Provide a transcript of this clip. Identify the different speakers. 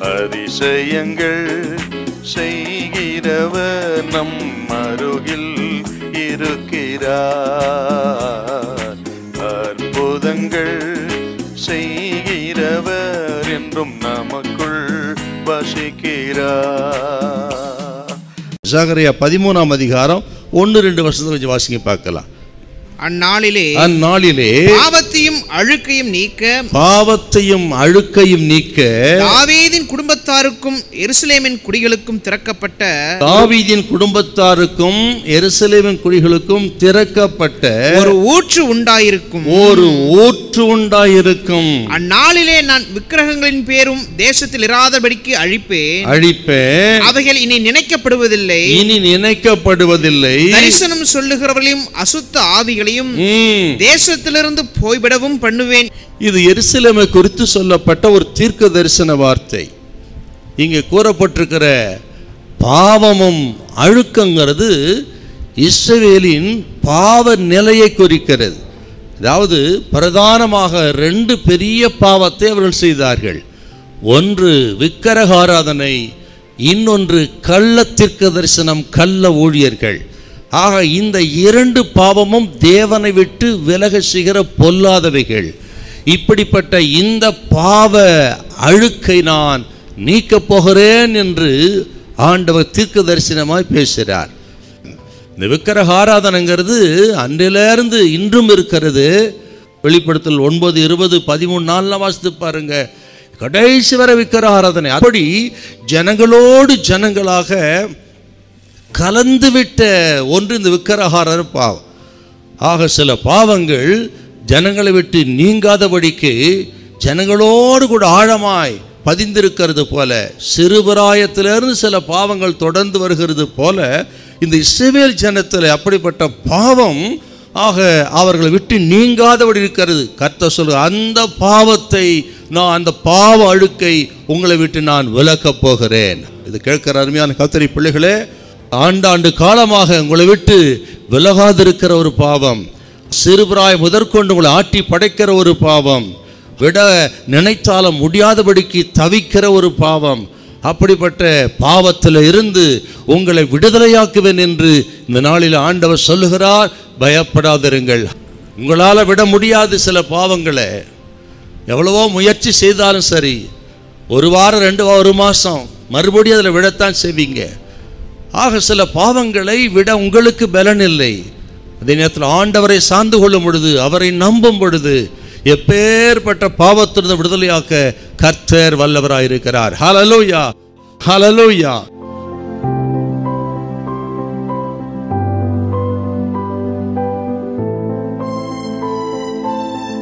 Speaker 1: அதிசயங்கள் செய்கிறவர் நம் அருகில் இருக்கிறார். அற்புதங்கள் செய்கிறவர் என்றும் நமக்குள் வசிக்கிறார்.
Speaker 2: சகரியா 13ஆம் அதிகாரம் 1-2 வருஷத்தை வச்சு வாசிங்க பார்க்கலாம்.
Speaker 3: அந்நாளிலே பாவத்தையும் அழுக்கையும் நீக்க தாவீதின் குடும்பத்தாருக்கும் எருசலேமின் குடிகளுக்கும் திறக்கப்பட்ட ஒரு ஊற்று உண்டாயிருக்கும். அந்நாளிலே நான் விக்கிரகங்களின் பேரும் தேசத்தில் இராதபடிக்கு அழிப்பேன். அவைகள் இனி நினைக்கப்படுவதில்லை. தரிசனம் சொல்லுகிறவர்களையும் அசுத்த ஆவிகளையும் தேசத்திலிருந்து போய்விடவும் பண்ணுவேன்.
Speaker 2: இது எருசலேமை குறித்து சொல்லப்பட்ட ஒரு தீர்க்க தரிசன வார்த்தை. இங்கே கூறப்பட்டிருக்கிற பாவமும் அழுக்கங்கிறது இஸ்ரவேலின் பாவ நிலையை குறிக்கிறது. அதாவது பிரதானமாக 2 பெரிய பாவத்தை அவர்கள் செய்தார்கள். ஒன்று விக்கிரக ஆராதனை, இன்னொன்று கள்ள தீர்க்க தரிசனம், கள்ள ஊழியர்கள். ஆக இந்த 2 பாவமும் தேவனை விட்டு விலக செய்கிற பொல்லாதவைகள். இப்படிப்பட்ட இந்த பாவ அழுக்கை நான் நீக்கப் போகிறேன் என்று ஆண்டவர் தீர்க்க தரிசனமாய் பேசுகிறார். இந்த விக்கிரக ஆராதனைங்கிறது அன்றிலிருந்து இன்றும் இருக்கிறது. வெளிப்படுத்தல் 9, 20, 13 வாசித்து பாருங்க. கடைசி வரை விக்கிரக ஆராதனை. அப்படி ஜனங்களோடு ஜனங்களாக கலந்துவிட்ட ஒன்று இந்த விக்கிரகார பாவம். ஆக சில பாவங்கள் ஜனங்களை விட்டு நீங்காதபடிக்கு ஜனங்களோடு கூட ஆழமாய் பதிந்திருக்கிறது போல, சிறுபிராயத்திலிருந்து சில பாவங்கள் தொடர்ந்து வருகிறது போல இந்த இஸ்ரவேல் ஜனத்தில் அப்படிப்பட்ட பாவம் ஆக அவர்களை விட்டு நீங்காதபடி இருக்கிறது. கர்த்தர் சொல்லுங்க, அந்த பாவத்தை நான், அந்த பாவ அழுக்கை உங்களை விட்டு நான் விலக்கப் போகிறேன். இது கேட்கிற அருமையான கர்த்தருடைய பிள்ளைகளே, ஆண்டாண்டு காலமாக உங்களை விட்டு விலகாதிருக்கிற ஒரு பாவம், சிறுபிராய் முதற்கொண்டு உங்களை ஆட்டி படைக்கிற ஒரு பாவம், விட நினைத்தாலும் முடியாதபடிக்கு தவிக்கிற ஒரு பாவம், அப்படிப்பட்ட பாவத்தில் இருந்து உங்களை விடுதலையாக்குவேன் என்று இந்த நாளில் ஆண்டவர் சொல்லுகிறார். பயப்படாதிருங்கள். உங்களால் விட முடியாது சில பாவங்களை. எவ்வளவோ முயற்சி செய்தாலும் சரி, 1 வாரம் 2 வாரம் 1 மாதம் மறுபடியும் அதில் விடத்தான் செய்வீங்க. ஆக சில பாவங்களை விட உங்களுக்கு பலன் இல்லை. அதே நேரத்தில் ஆண்டவரை சார்ந்து கொள்ளும் பொழுது, அவரை நம்பும் பொழுது எப்பேற்பட்ட பாவத்திலிருந்து விடுதலையாக்க கர்த்தர் வல்லவராயிருக்கிறார். ஹல்லேலூயா, ஹல்லேலூயா.